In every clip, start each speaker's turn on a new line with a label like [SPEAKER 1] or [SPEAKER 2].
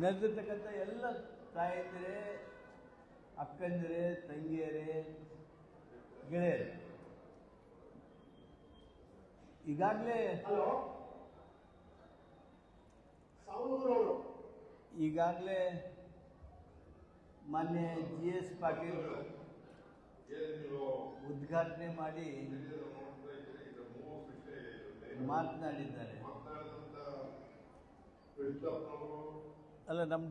[SPEAKER 1] ನೆರೆದಿರ್ತಕ್ಕಂಥ ಎಲ್ಲ ತಾಯಂದಿರೇ, ಅಕ್ಕಂದಿರೇ, ತಂಗಿಯರೇ, ಗೆಳೆಯರೇ, ಈಗಾಗಲೇ ಮಾನ್ಯ GS ಪಾಟೀಲ್ ಉದ್ಘಾಟನೆ ಮಾಡಿ ಮಾತನಾಡಿದ್ದಾರೆ. ಅಲ್ಲ, ನಮ್ಮ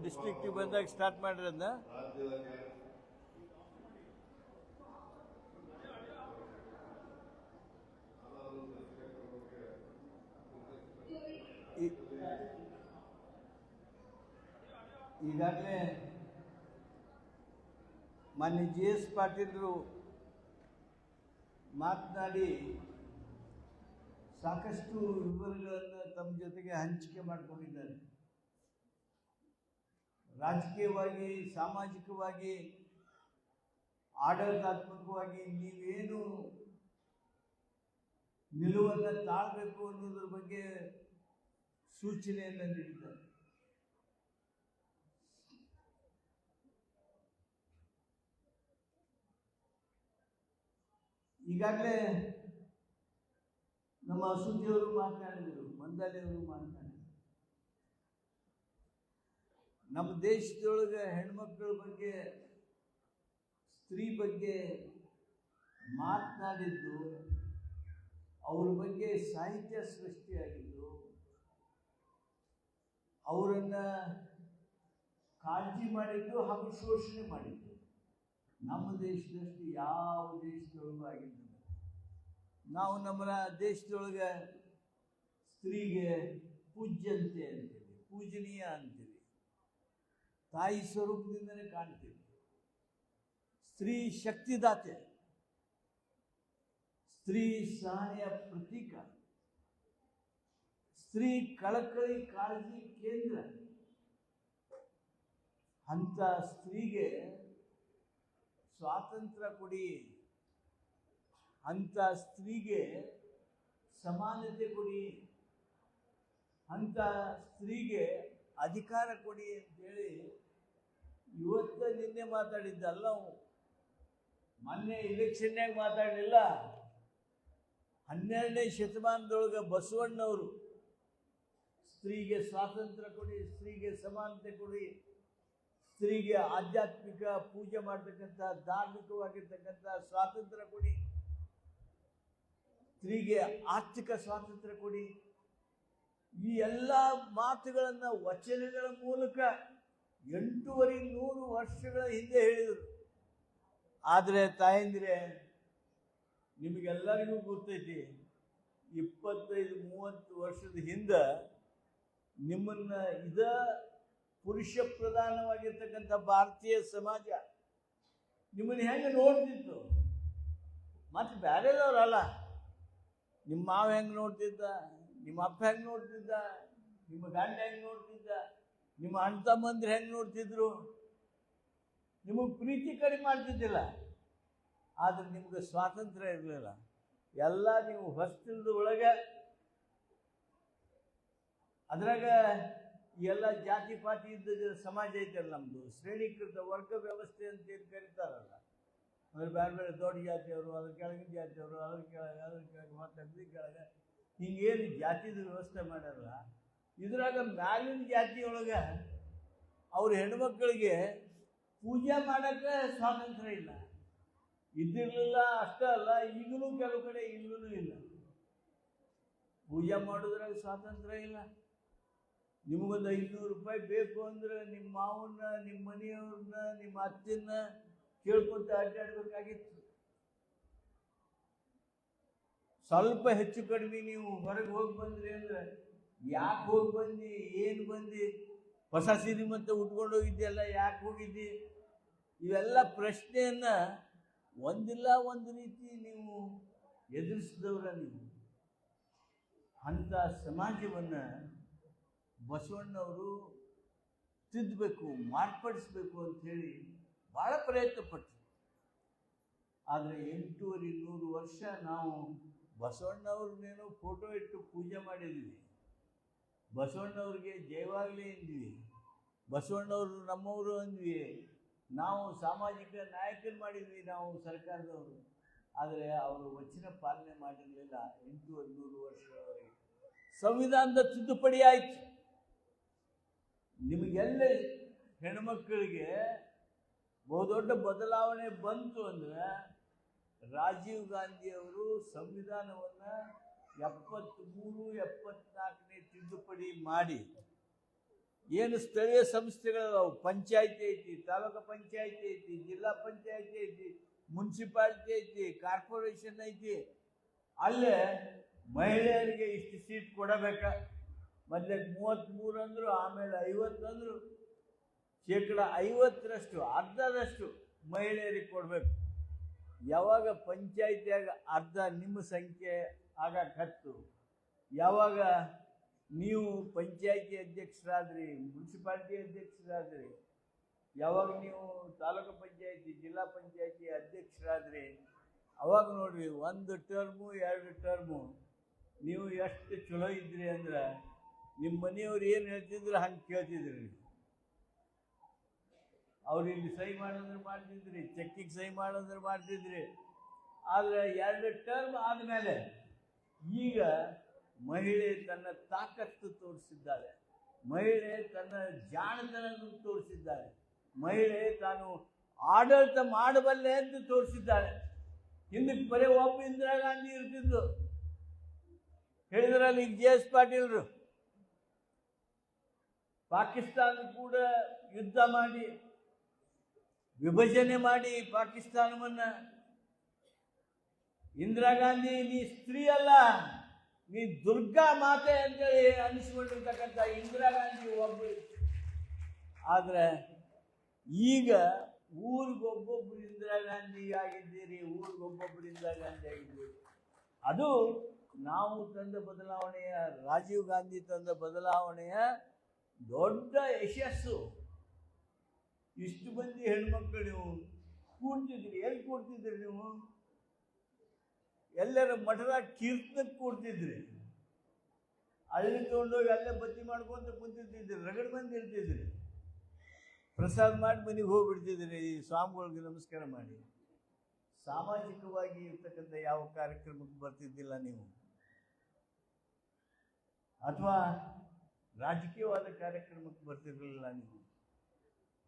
[SPEAKER 1] ಡಿಸ್ಟ್ರಿಕ್ಟಿಗೆ ಬಂದಾಗ ಸ್ಟಾರ್ಟ್ ಮಾಡಿರೋದನ್ನ ಈಗಾಗಲೇ ಮಾನ್ಯ GS ಪಾಟೀಲರು ಮಾತನಾಡಿ ಸಾಕಷ್ಟು ವಿವರಗಳನ್ನು ತಮ್ಮ ಜೊತೆಗೆ ಹಂಚಿಕೆ ಮಾಡಿಕೊಂಡಿದ್ದಾರೆ. ರಾಜಕೀಯವಾಗಿ, ಸಾಮಾಜಿಕವಾಗಿ, ಆಡಳಿತಾತ್ಮಕವಾಗಿ ನೀವೇನು ನಿಲುವನ್ನು ತಾಳಬೇಕು ಅನ್ನೋದ್ರ ಬಗ್ಗೆ ಸೂಚನೆಯನ್ನು ನೀಡಿದ್ದಾರೆ. ಈಗಾಗಲೇ ನಮ್ಮ ಅಸುದ್ದಿಯವರು ಮಾತನಾಡಿದರು, ಮಂದಾಲಿಯವರು ಮಾತನಾಡಿದರು. ನಮ್ಮ ದೇಶದೊಳಗೆ ಹೆಣ್ಮಕ್ಳ ಬಗ್ಗೆ, ಸ್ತ್ರೀ ಬಗ್ಗೆ ಮಾತನಾಡಿದ್ದು, ಅವ್ರ ಬಗ್ಗೆ ಸಾಹಿತ್ಯ ಸೃಷ್ಟಿಯಾಗಿದ್ದು, ಅವರನ್ನು ಕಾಳಜಿ ಮಾಡಿದ್ದು ಹಾಗೂ ಶೋಷಣೆ ಮಾಡಿದ್ದು ನಮ್ಮ ದೇಶದಷ್ಟು ಯಾವ ದೇಶದೊಳಗೂ ಆಗಿದ್ದು. ನಾವು ನಮ್ಮ ದೇಶದೊಳಗೆ ಸ್ತ್ರೀಗೆ ಪೂಜ್ಯಂತೆ ಅಂತೀವಿ, ಪೂಜನೀಯ ಅಂತೀವಿ, ತಾಯಿ ಸ್ವರೂಪದಿಂದಲೇ ಕಾಣ್ತೀವಿ. ಸ್ತ್ರೀ ಶಕ್ತಿದಾತೆ, ಸ್ತ್ರೀ ಸಹನೆಯ ಪ್ರತೀಕ, ಸ್ತ್ರೀ ಕಳಕಳಿ ಕಾಳಜಿ ಕೇಂದ್ರ. ಅಂಥ ಸ್ತ್ರೀಗೆ ಸ್ವಾತಂತ್ರ್ಯ ಕೊಡಿ, ಅಂಥ ಸ್ತ್ರೀಗೆ ಸಮಾನತೆ ಕೊಡಿ, ಅಂಥ ಸ್ತ್ರೀಗೆ ಅಧಿಕಾರ ಕೊಡಿ ಅಂತೇಳಿ ಇವತ್ತು ನಿನ್ನೆ ಮಾತಾಡಿದ್ದಲ್ಲ, ಮೊನ್ನೆ ಇಲೆಕ್ಷನ್ಯಾಗ ಮಾತಾಡಲಿಲ್ಲ. 12ನೇ ಶತಮಾನದೊಳಗೆ ಬಸವಣ್ಣವರು ಸ್ತ್ರೀಗೆ ಸ್ವಾತಂತ್ರ್ಯ ಕೊಡಿ, ಸ್ತ್ರೀಗೆ ಸಮಾನತೆ ಕೊಡಿ, ಸ್ತ್ರೀಗೆ ಆಧ್ಯಾತ್ಮಿಕ ಪೂಜೆ ಮಾಡ್ತಕ್ಕಂಥ, ಧಾರ್ಮಿಕವಾಗಿರ್ತಕ್ಕಂಥ ಸ್ವಾತಂತ್ರ್ಯ ಕೊಡಿ, ಸ್ತ್ರೀಗೆ ಆರ್ಥಿಕ ಸ್ವಾತಂತ್ರ್ಯ ಕೊಡಿ, ಈ ಎಲ್ಲ ಮಾತುಗಳನ್ನು ವಚನಗಳ ಮೂಲಕ 800 ವರ್ಷಗಳ ಹಿಂದೆ ಹೇಳಿದರು. ಆದರೆ ತಾಯಂದಿರೇ, ನಿಮಗೆಲ್ಲರಿಗೂ ಗೊತ್ತೈತಿ, 25-30 ವರ್ಷದ ಹಿಂದೆ ನಿಮ್ಮನ್ನು ಪುರುಷ ಪ್ರಧಾನವಾಗಿರ್ತಕ್ಕಂಥ ಭಾರತೀಯ ಸಮಾಜ ನಿಮ್ಮನ್ನು ಹೆಂಗೆ ನೋಡ್ತಿತ್ತು. ಮತ್ತು ಬೇರೆದವ್ರಲ್ಲ, ನಿಮ್ಮ ಮಾವ ಹೆಂಗೆ ನೋಡ್ತಿದ್ದ, ನಿಮ್ಮ ಅಪ್ಪ ಹೆಂಗೆ ನೋಡ್ತಿದ್ದ, ನಿಮ್ಮ ಗಂಡ ಹೆಂಗೆ ನೋಡ್ತಿದ್ದ, ನಿಮ್ಮ ಅಣ್ಣ ತಮ್ಮಂದ್ರೆ ಹೆಂಗೆ ನೋಡ್ತಿದ್ರು. ನಿಮಗೆ ಪ್ರೀತಿ ಕಡಿಮೆ ಮಾಡ್ತಿದ್ದಿಲ್ಲ, ಆದರೆ ನಿಮ್ಗೆ ಸ್ವಾತಂತ್ರ್ಯ ಇರಲಿಲ್ಲ. ಎಲ್ಲ ನೀವು ಹೊಸ್ತಿಲ್ದ ಒಳಗೆ, ಅದ್ರಾಗ ಎಲ್ಲ ಜಾತಿ ಪಾತಿ ಇದ್ದ ಸಮಾಜ ಐತಲ್ಲ ನಮ್ಮದು, ಶ್ರೇಣೀಕೃತ ವರ್ಗ ವ್ಯವಸ್ಥೆ ಅಂತ ಏನು ಕರೀತಾರಲ್ಲ. ಅಂದ್ರೆ ಬೇರೆ ಬೇರೆ ದೊಡ್ಡ ಜಾತಿಯವರು, ಅದ್ರ ಕೆಳಗಿನ ಜಾತಿಯವರು, ಅದ್ರ ಕೆಳಗೆ ಮತ್ತು ಅಗ್ದಿ ಕೆಳಗೆ, ಹಿಂಗೇನು ಜಾತಿದ ವ್ಯವಸ್ಥೆ ಮಾಡ್ಯಾರಲ್ಲ. ಇದ್ರಾಗ ಮ್ಯಾಲಿನ ಜಾತಿಯೊಳಗೆ ಅವ್ರ ಹೆಣ್ಮಕ್ಳಿಗೆ ಪೂಜೆ ಮಾಡೋಕ್ಕೆ ಸ್ವಾತಂತ್ರ್ಯ ಇಲ್ಲ, ಇದ್ದಿರಲಿಲ್ಲ. ಅಷ್ಟೇ ಅಲ್ಲ, ಈಗಲೂ ಕೆಲವು ಕಡೆ ಈಗಲೂ ಇಲ್ಲ. ಪೂಜೆ ಮಾಡೋದ್ರಾಗ ಸ್ವಾತಂತ್ರ್ಯ ಇಲ್ಲ. ನಿಮಗೊಂದು 500 ರೂಪಾಯಿ ಬೇಕು ಅಂದರೆ ನಿಮ್ಮ ಮಾವನ್ನ, ನಿಮ್ಮ ಮನೆಯವ್ರನ್ನ, ನಿಮ್ಮ ಅತ್ತೆನ್ನ ಕೇಳ್ಕೊಂತ ಅಡ್ಡಾಡ್ಬೇಕಾಗಿತ್ತು. ಸ್ವಲ್ಪ ಹೆಚ್ಚು ಕಡಿಮೆ ನೀವು ಹೊರಗೆ ಹೋಗಿ ಬಂದ್ರಿ ಅಂದರೆ, ಯಾಕೆ ಹೋಗಿ ಬಂದು, ಏನು ಬಂದು, ಹೊಸ ಸೀರೆ ಮತ್ತೆ ಉಟ್ಕೊಂಡು ಹೋಗಿದ್ದೆಲ್ಲ ಯಾಕೆ ಹೋಗಿದ್ದಿ, ಇವೆಲ್ಲ ಪ್ರಶ್ನೆಯನ್ನು ಒಂದಿಲ್ಲ ಒಂದು ರೀತಿ ನೀವು ಎದುರಿಸಿದವ್ರ. ನೀವು ಅಂಥ ಸಮಾಜವನ್ನು ಬಸವಣ್ಣವರು ತಿದ್ದಬೇಕು, ಮಾರ್ಪಡಿಸ್ಬೇಕು ಅಂಥೇಳಿ ಭಾಳ ಪ್ರಯತ್ನ ಪಟ್ಟರು. ಆದರೆ 800 ವರ್ಷ ನಾವು ಬಸವಣ್ಣವ್ರನ್ನೇನೋ ಫೋಟೋ ಇಟ್ಟು ಪೂಜೆ ಮಾಡಿದ್ದೀವಿ. ಬಸವಣ್ಣವ್ರಿಗೆ ಜಯವಾಗಲಿ ಅಂದ್ವಿ, ಬಸವಣ್ಣವರು ನಮ್ಮವರು ಅಂದ್ವಿ, ನಾವು ಸಾಮಾಜಿಕ ನಾಯಕರು ಮಾಡಿದ್ವಿ ನಾವು ಸರ್ಕಾರದವರು. ಆದರೆ ಅವರು ವಚನ ಪಾಲನೆ ಮಾಡಿರಲಿಲ್ಲ 800 ವರ್ಷಗಳವರೆಗೆ. ಸಂವಿಧಾನದ ತಿದ್ದುಪಡಿ ಆಯಿತು. ನಿಮಗೆಲ್ಲ ಹೆಣ್ಮಕ್ಕಳಿಗೆ ಬಹುದೊಡ್ಡ ಬದಲಾವಣೆ ಬಂತು ಅಂದರೆ ರಾಜೀವ್ ಗಾಂಧಿಯವರು ಸಂವಿಧಾನವನ್ನು 73-74ನೇ ತಿದ್ದುಪಡಿ ಮಾಡಿ ಏನು ಸ್ಥಳೀಯ ಸಂಸ್ಥೆಗಳು, ಪಂಚಾಯತಿ ಐತಿ, ತಾಲೂಕು ಪಂಚಾಯತಿ ಐತಿ, ಜಿಲ್ಲಾ ಪಂಚಾಯತಿ ಐತಿ, ಮುನ್ಸಿಪಾಲ್ಟಿ ಐತಿ, ಕಾರ್ಪೊರೇಷನ್ ಐತಿ, ಅಲ್ಲೇ ಮಹಿಳೆಯರಿಗೆ ಇಷ್ಟು ಸೀಟ್ ಕೊಡಬೇಕ. ಮೊದಲೇ 33 ಅಂದರು, ಆಮೇಲೆ 50 ಅಂದರು. 50% ಅರ್ಧದಷ್ಟು ಮಹಿಳೆಯರಿಗೆ ಕೊಡಬೇಕು. ಯಾವಾಗ ಪಂಚಾಯತಿಯಾಗ ಅರ್ಧ ನಿಮ್ಮ ಸಂಖ್ಯೆ ಆಗಕ್ಕತ್ತು, ಯಾವಾಗ ನೀವು ಪಂಚಾಯತಿ ಅಧ್ಯಕ್ಷರಾದ್ರಿ, ಮುನ್ಸಿಪಾಲ್ಟಿ ಅಧ್ಯಕ್ಷರಾದ್ರಿ, ಯಾವಾಗ ನೀವು ತಾಲೂಕು ಪಂಚಾಯತಿ, ಜಿಲ್ಲಾ ಪಂಚಾಯತಿ ಅಧ್ಯಕ್ಷರಾದ್ರಿ, ಅವಾಗ ನೋಡ್ರಿ 1 ಟರ್ಮು 2 ಟರ್ಮು ನೀವು ಎಷ್ಟು ಚಲೋ ಇದ್ರಿ ಅಂದ್ರೆ ನಿಮ್ಮ ಮನೆಯವ್ರು ಏನು ಹೇಳ್ತಿದ್ರು ಹಂಗೆ ಕೇಳ್ತಿದ್ರಿ. ಅವ್ರು ಇಲ್ಲಿ ಸಹಿ ಮಾಡೋದ್ರೆ ಮಾಡ್ತಿದ್ರಿ, ಚೆಕ್ಕಿಗೆ ಸಹಿ ಮಾಡೋದ್ರೆ ಮಾಡ್ತಿದ್ರಿ. ಆದರೆ 2 ಟರ್ಮ್ ಆದಮೇಲೆ ಈಗ ಮಹಿಳೆ ತನ್ನ ತಾಕತ್ತು ತೋರಿಸಿದ್ದಾಳೆ, ಮಹಿಳೆ ತನ್ನ ಜಾಣತನವನ್ನು ತೋರಿಸಿದ್ದಾಳೆ, ಮಹಿಳೆ ತಾನು ಆಡಳಿತ ಮಾಡಬಲ್ಲೆ ಅಂತ ತೋರಿಸಿದ್ದಾಳೆ. ಹಿಂದಕ್ಕೆ ಬರೀ ಒಬ್ಬ ಇಂದಿರಾ ಗಾಂಧಿ ಇರ್ತಿದ್ದು, ಹೇಳಿದ್ರಲ್ಲಿ ಈಗ JS ಪಾಟೀಲ್ರು ಪಾಕಿಸ್ತಾನ ಕೂಡ ಯುದ್ಧ ಮಾಡಿ ವಿಭಜನೆ ಮಾಡಿ ಪಾಕಿಸ್ತಾನವನ್ನು, ಇಂದಿರಾ ಗಾಂಧಿ ನೀ ಸ್ತ್ರೀ ಅಲ್ಲ, ನೀ ದುರ್ಗಾ ಮಾತೆ ಅಂತೇಳಿ ಅನಿಸ್ಕೊಂಡಿರ್ತಕ್ಕಂಥ ಇಂದಿರಾ ಗಾಂಧಿ ಒಬ್ಬರು. ಆದರೆ ಈಗ ಊರಿಗೊಬ್ಬೊಬ್ಬರು ಇಂದಿರಾ ಗಾಂಧಿ ಆಗಿದ್ದೀರಿ, ಊರಿಗೊಬ್ಬೊಬ್ಬರು ಇಂದಿರಾ ಗಾಂಧಿ ಆಗಿದ್ದೀರಿ. ಅದು ನಾವು ತಂದ ಬದಲಾವಣೆಯ, ರಾಜೀವ್ ಗಾಂಧಿ ತಂದ ಬದಲಾವಣೆಯ ದೊಡ್ಡ ಯಶಸ್ಸು. ಇಷ್ಟು ಮಂದಿ ಹೆಣ್ಮಕ್ಳು ನೀವು ಕೂಡ್ತಿದ್ರಿ, ಎಲ್ಲಿ ಕೂಡ್ತಿದ್ರಿ ನೀವು? ಎಲ್ಲರ ಮಠದಾಗ ಕೀರ್ತನಕ್ಕೆ ಕೂಡ್ತಿದ್ರಿ, ಅಲ್ಲಿ ತೊಗೊಂಡೋಗಿ ಅಲ್ಲೇ ಬತ್ತಿ ಮಾಡ್ಕೊಂತ ಕುಂತಿದ್ದಿದ್ರಿ, ರಗಡ್ ಮಂದಿ ಇರ್ತಿದ್ರಿ, ಪ್ರಸಾದ ಮಾಡಿ ಮನೆಗೆ ಹೋಗ್ಬಿಡ್ತಿದ್ರಿ, ಈ ಸ್ವಾಮಿಗಳಿಗೆ ನಮಸ್ಕಾರ ಮಾಡಿ. ಸಾಮಾಜಿಕವಾಗಿ ಇರ್ತಕ್ಕಂಥ ಯಾವ ಕಾರ್ಯಕ್ರಮಕ್ಕೆ ಬರ್ತಿದ್ದಿಲ್ಲ ನೀವು, ಅಥವಾ ರಾಜಕೀಯವಾದ ಕಾರ್ಯಕ್ರಮಕ್ಕೆ ಬರ್ತಿರ್ಲಿಲ್ಲ ನೀವು.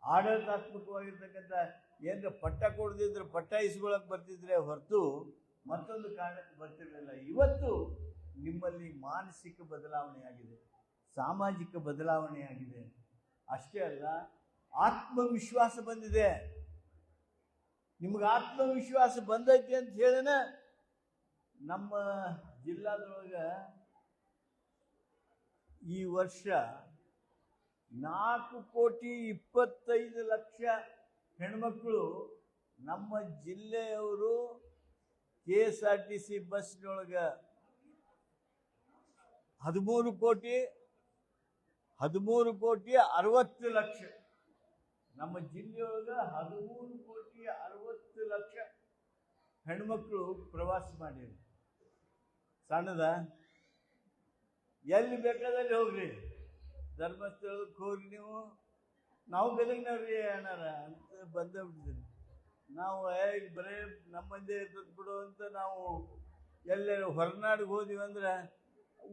[SPEAKER 1] ಆಡಳಿತಾತ್ಮಕವಾಗಿರ್ತಕ್ಕಂಥ ಏನಾರ ಪಟ್ಟ ಕೊಡದಿದ್ರೆ ಪಟ್ಟ ಇಸ್ಕೊಳಕ್ಕೆ ಬರ್ತಿದ್ರೆ ಹೊರತು ಮತ್ತೊಂದು ಕಾರಣಕ್ಕೆ ಬರ್ತಿರಲಿಲ್ಲ. ಇವತ್ತು ನಿಮ್ಮಲ್ಲಿ ಮಾನಸಿಕ ಬದಲಾವಣೆ ಆಗಿದೆ, ಸಾಮಾಜಿಕ ಬದಲಾವಣೆ ಆಗಿದೆ. ಅಷ್ಟೇ ಅಲ್ಲ, ಆತ್ಮವಿಶ್ವಾಸ ಬಂದಿದೆ. ನಿಮ್ಗೆ ಆತ್ಮವಿಶ್ವಾಸ ಬಂದೈತಿ ಅಂತ ಹೇಳಿನ ನಮ್ಮ ಜಿಲ್ಲಾದೊಳಗೆ ಈ ವರ್ಷ 4,25,00,000 ಹೆಣ್ಮಕ್ಳು ನಮ್ಮ ಜಿಲ್ಲೆಯವರು KSRTC ಬಸ್ನೊಳಗೆ 13,60,00,000 ನಮ್ಮ ಜಿಲ್ಲೆಯೊಳಗೆ 13,60,00,000 ಹೆಣ್ಮಕ್ಳು ಪ್ರವಾಸ ಮಾಡಿದ್ರು. ಸಣ್ಣದ ಎಲ್ಲಿ ಬೇಕಾದಲ್ಲಿ ಹೋಗ್ರಿ, ಧರ್ಮಸ್ಥಳಕ್ಕೆ ಹೋಗ್ರಿ ನೀವು, ನಾವು ಗದಗಿನವ್ರಿ ಅಣ್ಣಾರ ಅಂತ ಬಂದೇ ಬಿಟ್ಟಿದ್ದೀರಿ. ನಾವು ಬರೇ ನಮ್ಮಂದೇ ಇರ್ತದೆ ಬಿಡು ಅಂತ ನಾವು ಎಲ್ಲರೂ ಹೊರನಾಡಿಗೆ ಹೋದಿವಿ ಅಂದ್ರೆ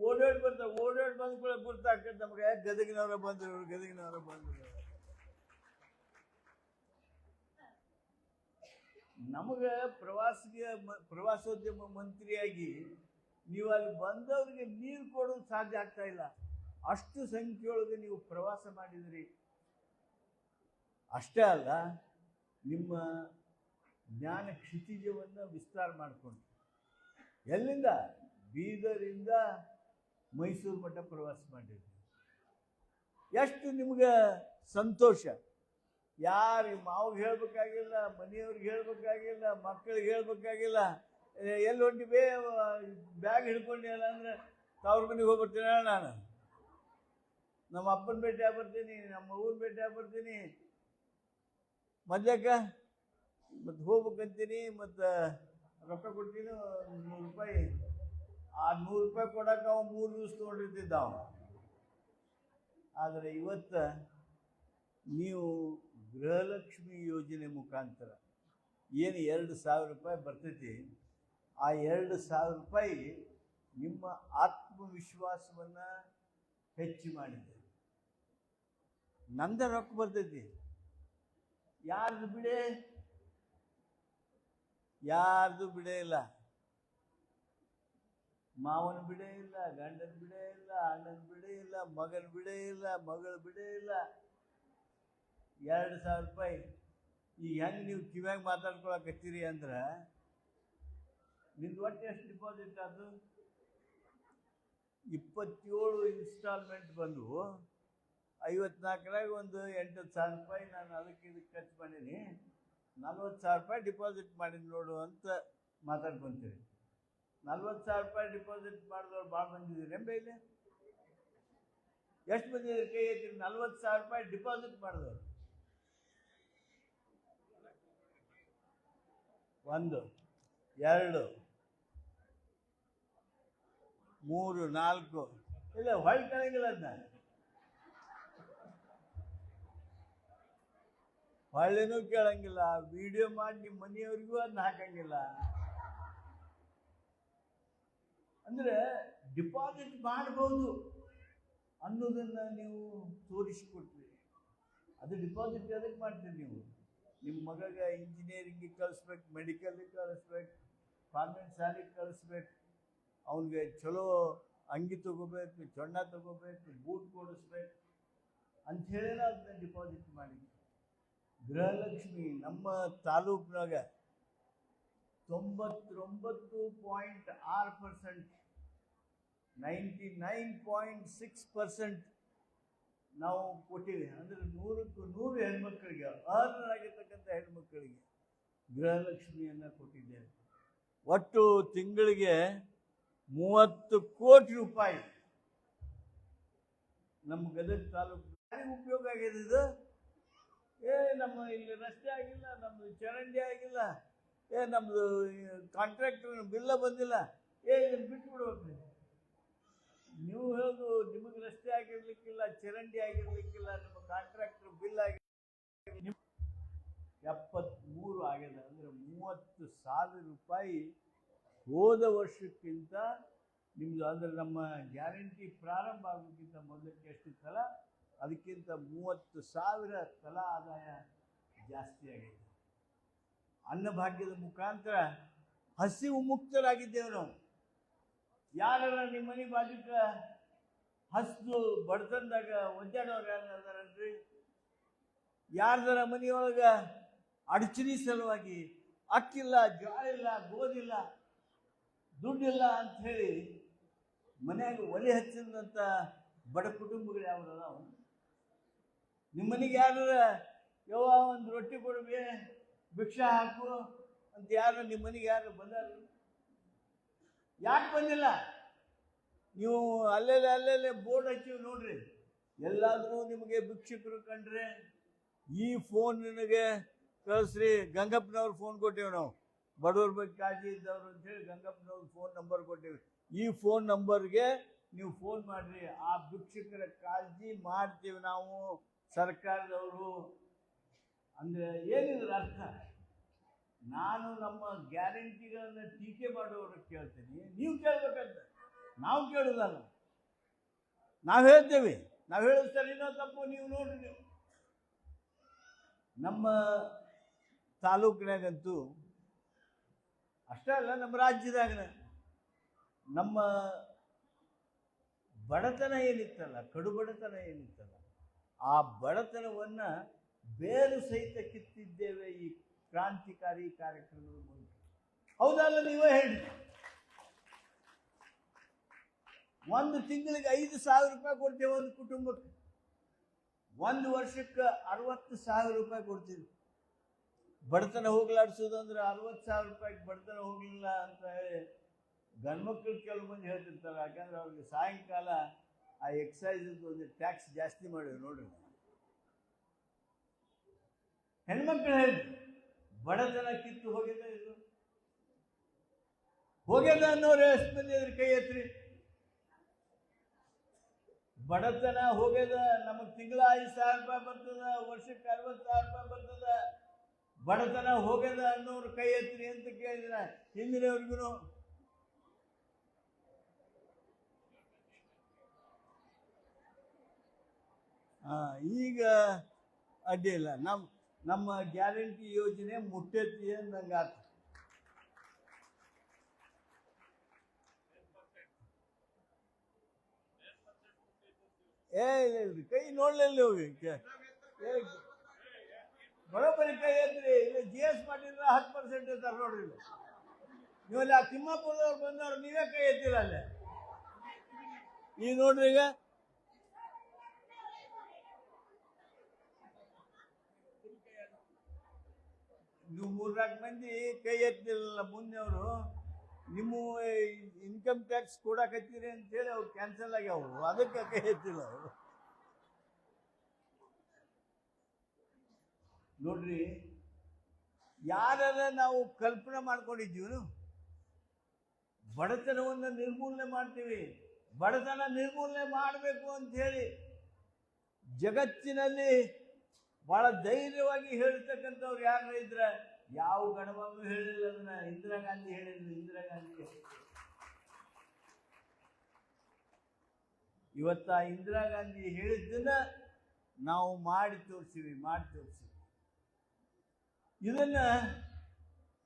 [SPEAKER 1] ಓಡಾಡಿ ಬರ್ತಾರೆ. ಓಡಾಡಿ ಬಂದ ಕೂಡ ಗುರ್ತಾಗ್ತದೆ ನಮಗೆ, ಗದಗಿನವರ ಬಂದರು, ಗದಗಿನವರ ಬಂದರು. ನಮಗೆ ಪ್ರವಾಸೋದ್ಯಮ ಮಂತ್ರಿಯಾಗಿ ನೀವು ಅಲ್ಲಿ ಬಂದವರಿಗೆ ನೀರು ಕೊಡೋದು ಸಾಧ್ಯ ಆಗ್ತಾ ಇಲ್ಲ. ಅಷ್ಟು ಸಂಖ್ಯೆಯೊಳಗೆ ನೀವು ಪ್ರವಾಸ ಮಾಡಿದ್ರಿ. ಅಷ್ಟೇ ಅಲ್ಲ, ನಿಮ್ಮ ಜ್ಞಾನ ಕ್ಷಿತಿಜವನ್ನು ವಿಸ್ತಾರ ಮಾಡಿಕೊಂಡು ಎಲ್ಲಿಂದ ಬೀದರಿಂದ ಮೈಸೂರು ಮಠ ಪ್ರವಾಸ ಮಾಡಿದ್ರಿ. ಎಷ್ಟು ನಿಮ್ಗೆ ಸಂತೋಷ. ಯಾರು ಮಾವಿಗೆ ಹೇಳ್ಬೇಕಾಗಿಲ್ಲ, ಮನೆಯವ್ರಿಗೆ ಹೇಳ್ಬೇಕಾಗಿಲ್ಲ, ಮಕ್ಕಳಿಗೆ ಹೇಳ್ಬೇಕಾಗಿಲ್ಲ. ಎಲ್ಲಿ ಹೊಂಟಿವೆ ಬ್ಯಾಗ್ ಹಿಡ್ಕೊಂಡಿಲ್ಲ ಅಂದ್ರೆ ತವ್ರ ಮನೆಗೆ ಹೋಗ್ಬರ್ತೀನಿ, ನಾನು ನಮ್ಮ ಅಪ್ಪನ ಭೇಟಿ ಆಗ್ಬರ್ತೀನಿ, ನಮ್ಮ ಅವ್ವನ ಭೇಟಿ ಆಗ್ಬರ್ತೀನಿ, ಮದ್ಯಕ್ಕ ಮತ್ತು ಹೋಗ್ಬೇಕಂತೀನಿ, ಮತ್ತು ರೊಕ್ಕ ಕೊಡ್ತೀನಿ 100 ರೂಪಾಯಿ. ಆ 100 ರೂಪಾಯಿ ಕೊಡಕ್ಕೆ ಅವ 3 ದಿವಸ ತೊಗೊಂಡಿರ್ತಿದ್ದ. ಅವ ಆದರೆ ಇವತ್ತು ನೀವು ಗೃಹಲಕ್ಷ್ಮಿ ಯೋಜನೆ ಮುಖಾಂತರ ಏನು 2,000 ರೂಪಾಯಿ ಬರ್ತೈತಿ, ಆ 2,000 ರೂಪಾಯಿ ನಿಮ್ಮ ಆತ್ಮವಿಶ್ವಾಸವನ್ನು ಹೆಚ್ಚು ಮಾಡಿದೆ. ನಂದ ರೊಕ್ಕ ಬರ್ತೈತಿ, ಯಾರ್ದು ಬಿಡೇ ಇಲ್ಲ. ಮಾವನ ಬಿಡೇ ಇಲ್ಲ, ಗಂಡನ ಬಿಡೇ ಇಲ್ಲ, ಅಣ್ಣನ ಬಿಡೇ ಇಲ್ಲ, ಮಗನ ಬಿಡೇ ಇಲ್ಲ, ಮಗಳ ಬಿಡೇ ಇಲ್ಲ. 2,000 ರೂಪಾಯಿ ಈಗ ಹೆಂಗೆ ನೀವು ಕಿವ್ಯಾಗ ಮಾತಾಡ್ಕೊಳಕತ್ತೀರಿ ಅಂದ್ರೆ ನಿಮ್ದು ಒಟ್ಟು ಎಷ್ಟು ಡಿಪಾಸಿಟ್ ಅದು? 27 ಇನ್ಸ್ಟಾಲ್ಮೆಂಟ್ ಬಂದು 54ರಾಗ ಒಂದು 8,000 ರೂಪಾಯಿ ನಾನು ಅದಕ್ಕೆ ಇದಕ್ಕೆ ಖರ್ಚು ಮಾಡೀನಿ, 40,000 ರೂಪಾಯಿ ಡಿಪಾಸಿಟ್ ಮಾಡೀನಿ ನೋಡು ಅಂತ ಮಾತಾಡ್ಕೊತೀರಿ. 40,000 ರೂಪಾಯಿ ಡಿಪಾಸಿಟ್ ಮಾಡಿದವ್ರು ಭಾಳ ಬಂದಿದ್ದೀರಿ ಎಂಬೈಲಿ? ಎಷ್ಟು ಬಂದಿದ್ದೀರಿ ಕೈ ಎತ್ತೀರಿ? 40,000 ರೂಪಾಯಿ ಡಿಪಾಸಿಟ್ ಮಾಡಿದವರು 1 2 3 4 ಇಲ್ಲ ಹೊಳ್ ಕೇಳಂಗಿಲ್ಲ, ಅದನ್ನ ಹೊಳ್ಳಿನೂ ಕೇಳಂಗಿಲ್ಲ. ವಿಡಿಯೋ ಮಾಡಿ ನಿಮ್ಮ ಮನೆಯವ್ರಿಗೂ ಅದನ್ನ ಹಾಕಂಗಿಲ್ಲ. ಅಂದರೆ ಡಿಪಾಸಿಟ್ ಮಾಡ್ಬೋದು ಅನ್ನೋದನ್ನು ನೀವು ತೋರಿಸಿಕೊಟ್ರಿ. ಅದು ಡಿಪಾಸಿಟ್ ಅದಕ್ಕೆ ಮಾಡ್ತೀರಿ ನೀವು? ನಿಮ್ಮ ಮಗಗೆ ಇಂಜಿನಿಯರಿಂಗಿಗೆ ಕಳಿಸ್ಬೇಕು, ಮೆಡಿಕಲ್ಗೆ ಕಳಿಸ್ಬೇಕು, ಕಾನ್ವೆಂಟ್ ಶಾಲೆಗೆ ಕಳಿಸ್ಬೇಕು, ಅವನಿಗೆ ಚಲೋ ಅಂಗಿ ತಗೋಬೇಕು, ಚೊಣ್ಣ ತಗೋಬೇಕು, ಬೂಟ್ ಕೊಡಿಸ್ಬೇಕು ಅಂಥೇಳಿ ಅದನ್ನ ಡಿಪಾಸಿಟ್ ಮಾಡಿ. ಗೃಹಲಕ್ಷ್ಮಿ ನಮ್ಮ ತಾಲೂಕಿನಾಗ 99.6%, 99.6% ನಾವು ಕೊಟ್ಟಿವಿ. ಅಂದರೆ 100ಕ್ಕೆ 100 ಹೆಣ್ಮಕ್ಳಿಗೆ, ಅರ್ಹರಾಗಿರ್ತಕ್ಕಂಥ ಹೆಣ್ಮಕ್ಳಿಗೆ ಗೃಹಲಕ್ಷ್ಮಿಯನ್ನು ಕೊಟ್ಟಿದ್ದೇವೆ. ಒಟ್ಟು ತಿಂಗಳಿಗೆ 30 ಕೋಟಿ ರೂಪಾಯಿ ನಮ್ಮ ಗದಗ ತಾಲೂಕು ಉಪಯೋಗ ಆಗಿದೆ. ಇದು ನಮ್ಮ ಇಲ್ಲಿ ರಸ್ತೆ ಆಗಿಲ್ಲ, ನಮ್ಮದು ಚರಂಡಿ ಆಗಿಲ್ಲ, ನಮ್ಮದು ಕಾಂಟ್ರಾಕ್ಟರ್ ಬಿಲ್ಲ ಬಂದಿಲ್ಲ, ಇದನ್ನು ಬಿಟ್ಬಿಡ್ಬೇಕು. ನೀವು ಹೇಳೋದು ನಿಮಗೆ ರಸ್ತೆ ಆಗಿರ್ಲಿಕ್ಕಿಲ್ಲ, ಚರಂಡಿ ಆಗಿರ್ಲಿಕ್ಕಿಲ್ಲ, ನಿಮ್ಮ ಕಾಂಟ್ರಾಕ್ಟರ್ ಬಿಲ್ ಆಗಿರ್ಲಿಲ್ಲ, 73 ಆಗಿದೆ. ಅಂದರೆ 30,000 ರೂಪಾಯಿ ಹೋದ ವರ್ಷಕ್ಕಿಂತ ನಿಮ್ಮದು. ಅಂದರೆ ನಮ್ಮ ಗ್ಯಾರಂಟಿ ಪ್ರಾರಂಭ ಆಗೋಕ್ಕಿಂತ ಮೊದಲಕ್ಕೆ ಎಷ್ಟಿತ್ತಲ್ಲ ಅದಕ್ಕಿಂತ 30,000 ತಲಾ ಆದಾಯ ಜಾಸ್ತಿ ಆಗಿದೆ. ಅನ್ನಭಾಗ್ಯದ ಮುಖಾಂತರ ಹಸಿವು ಮುಕ್ತರಾಗಿದ್ದೇವೆ ನಾವು. ಯಾರ ನಿಮ್ಮ ಮನೆ ಬಾಜುಕ ಹಸಿದು ಬಡತನದಾಗ ಒದ್ದಾಡೋರು ಯಾರು ಅದಾರಲ್ರಿ? ಯಾರ್ದಾರ ಮನೆಯೊಳಗೆ ಅಡಚಣಿ ಸಲುವಾಗಿ ಅಕ್ಕಿಲ್ಲ, ಜೋಳ ಇಲ್ಲ, ಗೋಧಿಲ್ಲ, ದುಡ್ಡಿಲ್ಲ ಅಂಥೇಳಿ ಮನ್ಯಾಗ ಒಲೆ ಹಚ್ಚಿದಂಥ ಬಡ ಕುಟುಂಬಗಳು ಯಾವ್ದಾವ? ನಿಮ್ಮ ಮನೆಗೆ ಯಾರು ಯವ್ವ ಒಂದು ರೊಟ್ಟಿ ಕೊಡ್ಬೇ, ಭಿಕ್ಷಾ ಹಾಕು ಅಂತ ಯಾರು ನಿಮ್ಮ ಮನೆಗೆ ಯಾರು ಬಂದಾರ? ಯಾಕೆ ಬಂದಿಲ್ಲ? ನೀವು ಅಲ್ಲೆಲ್ಲೇ ಬೋರ್ಡ್ ಹಚ್ಚಿವಿ ನೋಡ್ರಿ. ಎಲ್ಲಾದರೂ ನಿಮಗೆ ಭಿಕ್ಷುಕರು ಕಂಡ್ರೆ ಈ ಫೋನ್ ನಿನಗೆ ಕಳಿಸ್ರಿ. ಗಂಗಪ್ಪನವ್ರು ಫೋನ್ ಕೊಟ್ಟೇವೆ ನಾವು, ಬಡವ್ರ ಬಗ್ಗೆ ಕಾಳಜಿ ಇದ್ದವ್ರು ಅಂತೇಳಿ ಗಂಗಪ್ಪನವ್ರ ಫೋನ್ ನಂಬರ್ ಕೊಟ್ಟೇವೆ. ಈ ಫೋನ್ ನಂಬರ್ಗೆ ನೀವು ಫೋನ್ ಮಾಡಿರಿ, ಆ ಭಿಕ್ಷುಕರ ಕಾಳಜಿ ಮಾಡ್ತೀವಿ ನಾವು ಸರ್ಕಾರದವರು. ಅಂದರೆ ಏನಿದ್ರ ಅರ್ಥ? ನಾನು ನಮ್ಮ ಗ್ಯಾರಂಟಿಗಳನ್ನು ಟೀಕೆ ಮಾಡೋರಿಗೆ ಕೇಳ್ತೀನಿ, ನೀವು ಕೇಳ್ಬೇಕಂತ. ನಾವು ಕೇಳೋದಲ್ಲ, ನಾವು ಹೇಳ್ತೇವೆ. ನಾವು ಹೇಳೋದು ಸರಿನೋ ತಪ್ಪು ನೀವು ನೋಡ್ರಿ. ನೀವು ನಮ್ಮ ತಾಲೂಕಿನಾಗಂತೂ ಅಷ್ಟೇ ಅಲ್ಲ, ನಮ್ಮ ರಾಜ್ಯದಾಗ ನಮ್ಮ ಬಡತನ ಏನಿತ್ತಲ್ಲ, ಕಡು ಬಡತನ ಏನಿತ್ತಲ್ಲ, ಆ ಬಡತನವನ್ನು ಬೇರು ಸಹಿತ ಕಿತ್ತಿದ್ದೇವೆ ಈ ಕ್ರಾಂತಿಕಾರಿ ಕಾರ್ಯಕ್ರಮದ ಮೂಲಕ. ಹೌದಲ್ಲ? ನೀವೇ ಹೇಳಿ. ಒಂದು ತಿಂಗಳಿಗೆ 5,000 ರೂಪಾಯಿ ಕೊಡ್ತೇವೆ ಒಂದು ಕುಟುಂಬಕ್ಕೆ. ಒಂದು ವರ್ಷಕ್ಕೆ 60,000 ರೂಪಾಯಿ ಕೊಡ್ತೀವಿ. ಬಡತನ ಹೋಗ್ಲಾಡ್ಸೋದು ಅಂದ್ರೆ 60,000 ರೂಪಾಯಿಗೆ ಬಡತನ ಹೋಗಲಿಲ್ಲ ಅಂತ ಹೇಳಿ ಗಂಡ್ಮಕ್ಳು ಕೆಲವು ಮಂದಿ ಹೇಳ್ತಿರ್ತಾರೆ. ಯಾಕಂದ್ರೆ ಅವ್ರಿಗೆ ಸಾಯಂಕಾಲ ಆ ಎಕ್ಸೈಸ್ ಒಂದು ಟ್ಯಾಕ್ಸ್ ಜಾಸ್ತಿ ಮಾಡಿದ್ರು ನೋಡ್ರಿ. ಹೆಣ್ಮಕ್ಳು ಹೇಳಿ ಬಡತನ ಕಿತ್ತು ಹೋಗ್ಯದ ಇದು ಹೋಗ್ಯದ ಅನ್ನೋರು ಎಷ್ಟು ಮಂದಿ ಅದ್ರ ಕೈ ಎತ್ರಿ. ಬಡತನ ಹೋಗ್ಯದ. ನಮಗೆ ತಿಂಗಳ 5,000 ರೂಪಾಯಿ ಬರ್ತದ, ವರ್ಷಕ್ಕೆ 60,000 ರೂಪಾಯಿ ಬರ್ತದ. ಬಡತನ ಹೋಗ್ಯದ ಅನ್ನೋರು ಕೈ ಎತ್ತಿರಿ ಅಂತ ಕೇಳಿದ್ರ ಹಿಂದಿನವ್ರಿಗೂ. ಈಗ ಅಡ್ಡಿ ಇಲ್ಲ. ನಮ್ಮ ಗ್ಯಾರಂಟಿ ಯೋಜನೆ ಮುಟ್ಟೈತಿ ಅಂದಂಗೆ ಆತ. ಇಲ್ರಿ, ಕೈ ನೋಡ್ಲಿಲ್ಲ ಹೋಗಿ ಬರೋಬ್ಬರಿ ಕೈ ಎತ್ರಿ. ಇಲ್ಲ GS ಮಾಡಿದ್ರೆ 10% ಇರ್ತಾರೆ ನೋಡ್ರಿ. ನೀವಲ್ಲಿ ಆ ತಿಮ್ಮಾಪುರದವ್ರು ಬಂದವ್ರು ನೀವೇ ಕೈ ಎತ್ತಿಲ್ಲ ಅಲ್ಲೇ. ಈಗ ನೋಡ್ರಿ, ಈಗ ನೀವು 3-4 ಮಂದಿ ಕೈ ಎತ್ತಿಲ್ಲ. ಮುಂದೆ ಅವರು ನಿಮ್ಮ ಇನ್ಕಮ್ ಟ್ಯಾಕ್ಸ್ ಕೊಡಕತ್ತೀರಿ ಅಂತೇಳಿ ಅವ್ರು ಕ್ಯಾನ್ಸಲ್ ಆಗ್ಯಾವು, ಅದಕ್ಕೆ ಕೈ ಎತ್ತಿಲ್ಲ ಅವರು. ನೋಡ್ರಿ, ಯಾರ ನಾವು ಕಲ್ಪನೆ ಮಾಡ್ಕೊಂಡಿದ್ದೀವಿ ಬಡತನವನ್ನು ನಿರ್ಮೂಲನೆ ಮಾಡ್ತೀವಿ, ಬಡತನ ನಿರ್ಮೂಲನೆ ಮಾಡಬೇಕು ಅಂತ ಹೇಳಿ ಜಗತ್ತಿನಲ್ಲಿ ಬಹಳ ಧೈರ್ಯವಾಗಿ ಹೇಳ್ತಕ್ಕಂಥವ್ರು ಯಾರು ಇದ್ರೆ ಯಾವ ಗಣವನ್ನು ಹೇಳಿಲ್ಲ. ಅದನ್ನ ಇಂದಿರಾ ಗಾಂಧಿ ಹೇಳಿದ್ರು. ಇಂದಿರಾ ಗಾಂಧಿ ಇವತ್ತ ಇಂದಿರಾ ಗಾಂಧಿ ಹೇಳಿದ್ದನ್ನ ನಾವು ಮಾಡಿ ತೋರಿಸಿವಿ. ಇದನ್ನ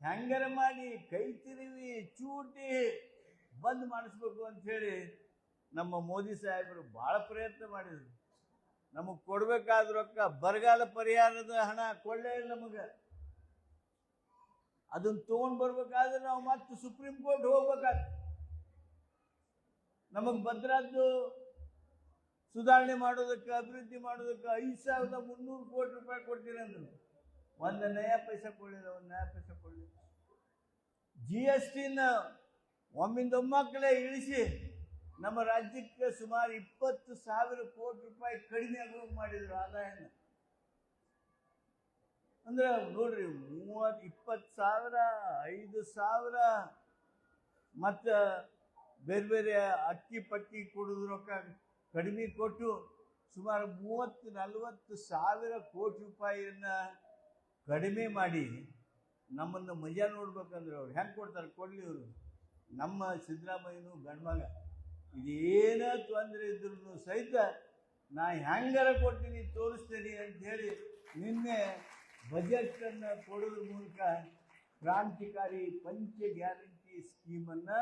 [SPEAKER 1] ಹೆಂಗರ ಮಾಡಿ ಕೈ ತಿರುವಿ ಚೂಟಿ ಬಂದ್ ಮಾಡಿಸ್ಬೇಕು ಅಂತ ಹೇಳಿ ನಮ್ಮ ಮೋದಿ ಸಾಹೇಬರು ಬಹಳ ಪ್ರಯತ್ನ ಮಾಡಿದ್ರು. ನಮಗೆ ಕೊಡ್ಬೇಕಾದ ರೊಕ್ಕ ಬರಗಾಲ ಪರಿಹಾರದ ಹಣ ಕೊಳ್ಳೇ ಇಲ್ಲ ನಮಗೆ. ಅದನ್ನ ತಗೊಂಡ್ ಬರ್ಬೇಕಾದ್ರೆ ನಾವು ಮತ್ತೆ ಸುಪ್ರೀಂ ಕೋರ್ಟ್ ಹೋಗ್ಬೇಕಾದ. ನಮಗೆ ಭದ್ರಾದ್ದು ಸುಧಾರಣೆ ಮಾಡೋದಕ್ಕೆ, ಅಭಿವೃದ್ಧಿ ಮಾಡೋದಕ್ಕೆ 5,300 ಕೋಟಿ ರೂಪಾಯಿ ಕೊಡ್ತೀರಿ ಅಂದ್ರು. ಒಂದು ನಯಾ ಪೈಸಾ ಕೊಡಲಿಲ್ಲ. GSTನ ಒಮ್ಮಿಂದೊಮ್ಮಕ್ಕಲೇ ಇಳಿಸಿ ನಮ್ಮ ರಾಜ್ಯಕ್ಕೆ ಸುಮಾರು 20,000 ಕೋಟಿ ರೂಪಾಯಿ ಕಡಿಮೆ ಆಗೋಗಿ ಮಾಡಿದ್ರು ಆದಾಯನ. ಅಂದ್ರೆ ನೋಡ್ರಿ, 20,000, 5,000 ಮತ್ತು ಬೇರೆ ಬೇರೆ ಅಕ್ಕಿ ಪಕ್ಕಿ ಕೊಡೋದು ರೊಕ್ಕ ಕಡಿಮೆ ಕೊಟ್ಟು ಸುಮಾರು 30-40,000 ಕೋಟಿ ರೂಪಾಯಿಯನ್ನ ಕಡಿಮೆ ಮಾಡಿ ನಮ್ಮನ್ನು ಮಜಾ ನೋಡ್ಬೇಕಂದ್ರೆ ಅವ್ರು ಹೆಂಗೆ ಕೊಡ್ತಾರೆ? ಕೊಡಲಿ ಅವರು. ನಮ್ಮ ಸಿದ್ದರಾಮಯ್ಯನು ಗಂಡ್ಮಗ, ಇದೇನ ತೊಂದರೆ ಇದ್ರೂ ಸಹಿತ ನಾ ಹೆಂಗಾರ ಕೊಡ್ತೀನಿ, ತೋರಿಸ್ತೀನಿ ಅಂತ ಹೇಳಿ ನಿನ್ನೆ ಬಜೆಟನ್ನು ಕೊಡೋದ್ರ ಮೂಲಕ ಕ್ರಾಂತಿಕಾರಿ ಪಂಚ ಗ್ಯಾರಂಟಿ ಸ್ಕೀಮನ್ನು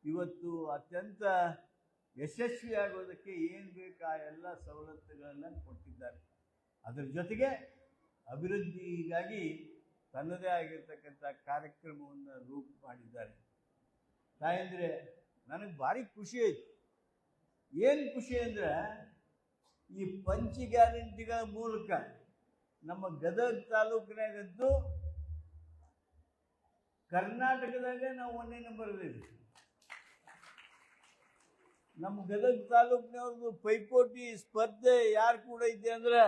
[SPEAKER 1] ಇವತ್ತು ಅತ್ಯಂತ ಯಶಸ್ವಿಯಾಗೋದಕ್ಕೆ ಏನು ಬೇಕು ಆ ಎಲ್ಲ ಸವಲತ್ತುಗಳನ್ನು ಕೊಟ್ಟಿದ್ದಾರೆ. ಅದರ ಜೊತೆಗೆ ಅಭಿವೃದ್ಧಿಗಾಗಿ ತನ್ನದೇ ಆಗಿರ್ತಕ್ಕಂಥ ಕಾರ್ಯಕ್ರಮವನ್ನು ರೂಪು ಮಾಡಿದ್ದಾರೆ. ತಾಯಂದ್ರೆ ನನಗೆ ಭಾರಿ ಖುಷಿ ಆಯ್ತು. ಏನು ಖುಷಿ ಅಂದರೆ, ಈ ಪಂಚ ಗ್ಯಾರಂಟಿಗಳ ಮೂಲಕ ನಮ್ಮ ಗದಗ ತಾಲೂಕಿನಾಗಂತೂ ಕರ್ನಾಟಕದಾಗೆ ನಾವು 1ನೇ ನಂಬರ್ ಇದ್ದೀವಿ. ನಮ್ಮ ಗದಗ ತಾಲೂಕಿನವ್ರದ್ದು ಪೈಪೋಟಿ ಸ್ಪರ್ಧೆ ಯಾರು ಕೂಡ ಇದೆ ಅಂದ್ರೆ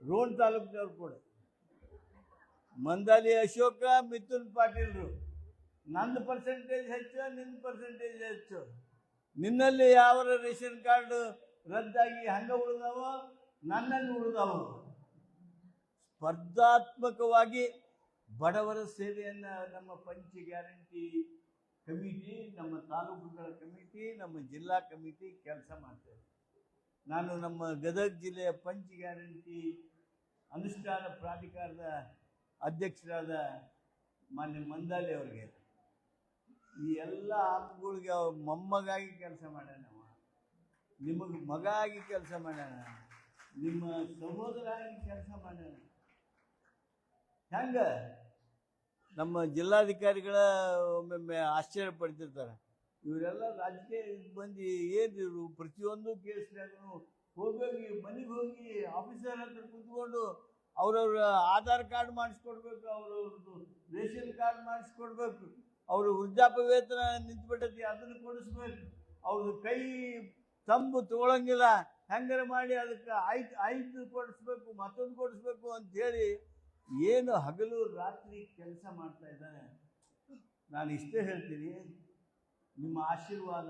[SPEAKER 1] ರೋಣ ತಾಲೂಕಿನವ್ರು ಕೂಡ. ಮಂದಾಲಿ ಅಶೋಕ, ಮಿಥುನ್ ಪಾಟೀಲ್ರು. ನಂದು ಪರ್ಸೆಂಟೇಜ್ ಹೆಚ್ಚು, ನಿನ್ನ ಪರ್ಸೆಂಟೇಜ್ ಹೆಚ್ಚು. ನಿನ್ನಲ್ಲಿ ಯಾವ ರೇಷನ್ ಕಾರ್ಡ್ ರದ್ದಾಗಿ ಹಂಗೆ ಉಳಿದಾವ, ನನ್ನಲ್ಲಿ ಉಳಿದಾವ. ಸ್ಪರ್ಧಾತ್ಮಕವಾಗಿ ಬಡವರ ಸೇವೆಯನ್ನು ನಮ್ಮ ಪಂಚ ಗ್ಯಾರಂಟಿ ಕಮಿಟಿ, ನಮ್ಮ ತಾಲೂಕುಗಳ ಕಮಿಟಿ, ನಮ್ಮ ಜಿಲ್ಲಾ ಕಮಿಟಿ ಕೆಲಸ ಮಾಡ್ತೇವೆ. ನಾನು ನಮ್ಮ ಗದಗ ಜಿಲ್ಲೆಯ ಪಂಚ ಗ್ಯಾರಂಟಿ ಅನುಷ್ಠಾನ ಪ್ರಾಧಿಕಾರದ ಅಧ್ಯಕ್ಷರಾದ ಮಾನ್ಯ ಮಂದಾಲಿ ಅವರಿಗೆ, ಈ ಎಲ್ಲ ಆಪ್ಗಳಿಗೆ ಅವ್ರ ಮೊಮ್ಮಗಾಗಿ ಕೆಲಸ ಮಾಡ್ಯಾನ. ನಿಮಗೆ ಮಗ ಆಗಿ ಕೆಲಸ ಮಾಡ್ಯಾನ, ನಿಮ್ಮ ಸಹೋದರ ಆಗಿ ಕೆಲಸ ಮಾಡ್ಯಾನ. ಹೆಂಗೆ ನಮ್ಮ ಜಿಲ್ಲಾಧಿಕಾರಿಗಳ ಒಮ್ಮೊಮ್ಮೆ ಆಶ್ಚರ್ಯ ಪಡ್ತಿರ್ತಾರೆ, ಇವರೆಲ್ಲ ರಾಜಕೀಯ ಬಂದು ಏನಿರು ಪ್ರತಿಯೊಂದು ಕೇಸ್ನಾಗೂ ಹೋಗಿ ಮನೆಗೆ ಹೋಗಿ ಆಫೀಸರ್ ಹತ್ರ ಕುತ್ಕೊಂಡು ಅವ್ರವ್ರ ಆಧಾರ್ ಕಾರ್ಡ್ ಮಾಡಿಸ್ಕೊಡ್ಬೇಕು, ಅವ್ರವ್ರದ್ದು ರೇಷನ್ ಕಾರ್ಡ್ ಮಾಡಿಸ್ಕೊಡ್ಬೇಕು, ಅವರು ವೃದ್ಧಾಪ್ಯ ವೇತನ ನಿಂತುಬಿಟ್ಟೈತಿ ಅದನ್ನು ಕೊಡಿಸ್ಬೇಕು, ಅವ್ರದ್ದು ಕೈ ತಂಬು ತೊಗೊಳಂಗಿಲ್ಲ, ಹೆಂಗಾರ ಮಾಡಿ ಅದಕ್ಕೆ ಐದು ಕೊಡಿಸ್ಬೇಕು, ಮತ್ತೊಂದು ಕೊಡಿಸ್ಬೇಕು ಅಂಥೇಳಿ ಏನು ಹಗಲು ರಾತ್ರಿ ಕೆಲಸ ಮಾಡ್ತಾ ಇದ್ದಾನೆ. ನಾನು ಇಷ್ಟೇ ಹೇಳ್ತೀನಿ, ನಿಮ್ಮ ಆಶೀರ್ವಾದ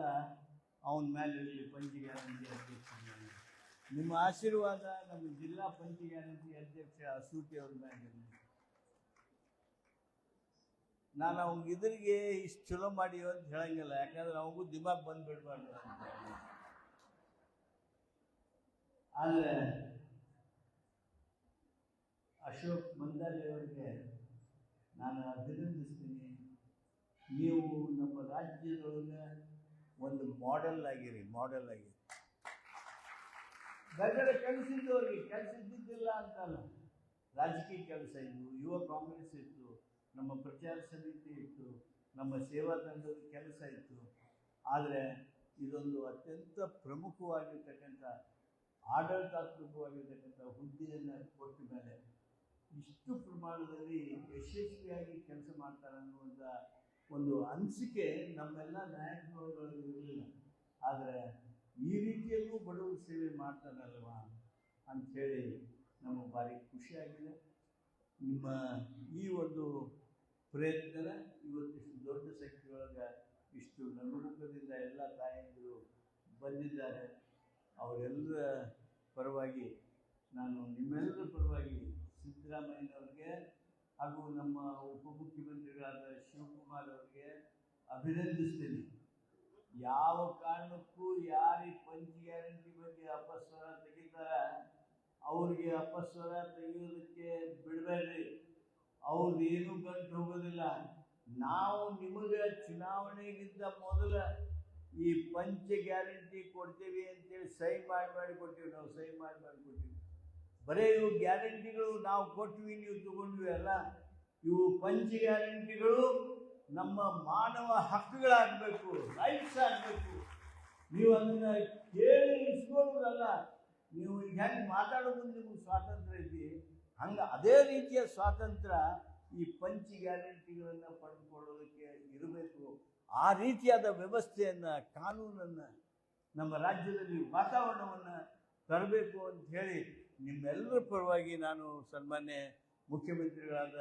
[SPEAKER 1] ಅವನ ಮೇಲೆ ಪಂಚ ಗ್ಯಾರಂಟಿ ಅಧ್ಯಕ್ಷ. ನಿಮ್ಮ ಆಶೀರ್ವಾದ ನಮ್ಮ ಜಿಲ್ಲಾ ಪಂಚ ಗ್ಯಾರಂಟಿ ಅಧ್ಯಕ್ಷ ಅಸೂಟಿ ಅವ್ರ ಮೇಲೆ. ನಾನು ಅವ್ನಿಗೆ ಇದ್ರಿಗೆ ಇಷ್ಟು ಚಲೋ ಮಾಡಿ ಅಂತ ಹೇಳಂಗಿಲ್ಲ, ಯಾಕಂದ್ರೆ ಅವನಿಗೂ ದಿಮಾಗ್ ಬಂದ್ಬಿಡ್ಬಾರ್ದು ಅಂತ. ಆದರೆ ಅಶೋಕ್ ಮಂದಾರಿ ಅವರಿಗೆ ನಾನು ಅಭಿನಂದಿಸ್ತೀನಿ. ನೀವು ನಮ್ಮ ರಾಜ್ಯದೊಳಗೆ ಒಂದು ಮಾಡೆಲ್ ಆಗಿರಿ. ಬೇರೆ ಕೆಲಸ ಇದ್ದವ್ರಿಗೆ ಕೆಲಸ ಇದ್ದಿದ್ದಿಲ್ಲ ಅಂತಲ್ಲ. ರಾಜಕೀಯ ಕೆಲಸ ಇತ್ತು, ಯುವ ಕಾಂಗ್ರೆಸ್ ಇತ್ತು, ನಮ್ಮ ಪ್ರಚಾರ ಸಮಿತಿ ಇತ್ತು, ನಮ್ಮ ಸೇವಾ ತಂಡದ ಕೆಲಸ ಇತ್ತು. ಆದರೆ ಇದೊಂದು ಅತ್ಯಂತ ಪ್ರಮುಖವಾಗಿರ್ತಕ್ಕಂಥ ಆಡಳಿತಾತ್ಮಕವಾಗಿರ್ತಕ್ಕಂಥ ಹುದ್ದೆಯನ್ನು ಕೊಟ್ಟ ಮೇಲೆ ಇಷ್ಟು ಪ್ರಮಾಣದಲ್ಲಿ ಯಶಸ್ವಿಯಾಗಿ ಕೆಲಸ ಮಾಡ್ತಾರೆ ಅನ್ನುವಂಥ ಒಂದು ಅನಿಸಿಕೆ ನಮ್ಮೆಲ್ಲ ನಾಯಕರುಗಳಲ್ಲಿ ಇರಲಿಲ್ಲ. ಆದರೆ ಈ ರೀತಿಯಲ್ಲೂ ಬಡವರ ಸೇವೆ ಮಾಡ್ತಾರಲ್ವ ಅಂಥೇಳಿ ನಮಗೆ ಭಾರಿ ಖುಷಿಯಾಗಿದೆ. ನಿಮ್ಮ ಈ ಒಂದು ಪ್ರಯತ್ನ ಇವತ್ತಿಷ್ಟು ದೊಡ್ಡ ಸಂಖ್ಯೆಯೊಳಗೆ ಇಷ್ಟು ನಗುಮುಖದಿಂದ ಎಲ್ಲ ತಾಯಂದಿರು ಬಂದಿದ್ದಾರೆ. ಅವರೆಲ್ಲರ ಪರವಾಗಿ ನಾನು ನಿಮ್ಮೆಲ್ಲರ ಪರವಾಗಿ ಸಿದ್ದರಾಮಯ್ಯನವ್ರಿಗೆ ಹಾಗೂ ನಮ್ಮ ಉಪಮುಖ್ಯಮಂತ್ರಿಗಳಾದ ಶಿವಕುಮಾರ್ ಅವರಿಗೆ ಅಭಿನಂದಿಸ್ತೀನಿ. ಯಾವ ಕಾರಣಕ್ಕೂ ಯಾರು ಪಂಚ ಗ್ಯಾರಂಟಿ ಬಗ್ಗೆ ಅಪಸ್ವರ ತೆಗಿತಾರೆ ಅವ್ರಿಗೆ ಅಪಸ್ವರ ತೆಗೆಯೋದಕ್ಕೆ ಬಿಡಬೇಡ್ರಿ. ಅವ್ರು ಏನೂ ಗಂಟು ಹೋಗೋದಿಲ್ಲ. ನಾವು ನಿಮಗೆ ಚುನಾವಣೆಗಿಂತ ಮೊದಲ ಈ ಪಂಚ ಗ್ಯಾರಂಟಿ ಕೊಡ್ತೀವಿ ಅಂತೇಳಿ ಸಹಿ ಮಾಡಿ ಕೊಟ್ಟಿವಿ. ನಾವು ಸಹಿ ಮಾಡಿ ಕೊಟ್ಟಿವಿ. ಬರೀ ಇವು ಗ್ಯಾರಂಟಿಗಳು ನಾವು ಕೊಟ್ವಿ, ನೀವು ತಗೊಂಡ್ವಿ ಅಲ್ಲ. ಇವು ಪಂಚ ಗ್ಯಾರಂಟಿಗಳು ನಮ್ಮ ಮಾನವ ಹಕ್ಕುಗಳಾಗಬೇಕು, ರೈಟ್ಸ್ ಆಗಬೇಕು. ನೀವು ಅದನ್ನು ಕೇಳಿ ಇಸ್ಕೊಳ್ಳೋದಲ್ಲ. ನೀವು ಈಗ ಹೆಂಗೆ ಮಾತಾಡೋದು ನಿಮಗೆ ಸ್ವಾತಂತ್ರ್ಯ ಐತಿ, ಹಂಗೆ ಅದೇ ರೀತಿಯ ಸ್ವಾತಂತ್ರ್ಯ ಈ ಪಂಚ ಗ್ಯಾರಂಟಿಗಳನ್ನು ಪಡೆದುಕೊಳ್ಳೋದಕ್ಕೆ ಇರಬೇಕು. ಆ ರೀತಿಯಾದ ವ್ಯವಸ್ಥೆಯನ್ನು, ಕಾನೂನನ್ನು ನಮ್ಮ ರಾಜ್ಯದಲ್ಲಿ ವಾತಾವರಣವನ್ನು ತರಬೇಕು ಅಂತ ಹೇಳಿ ನಿಮ್ಮೆಲ್ಲರ ಪರವಾಗಿ ನಾನು ಸನ್ಮಾನ್ಯ ಮುಖ್ಯಮಂತ್ರಿಗಳಾದ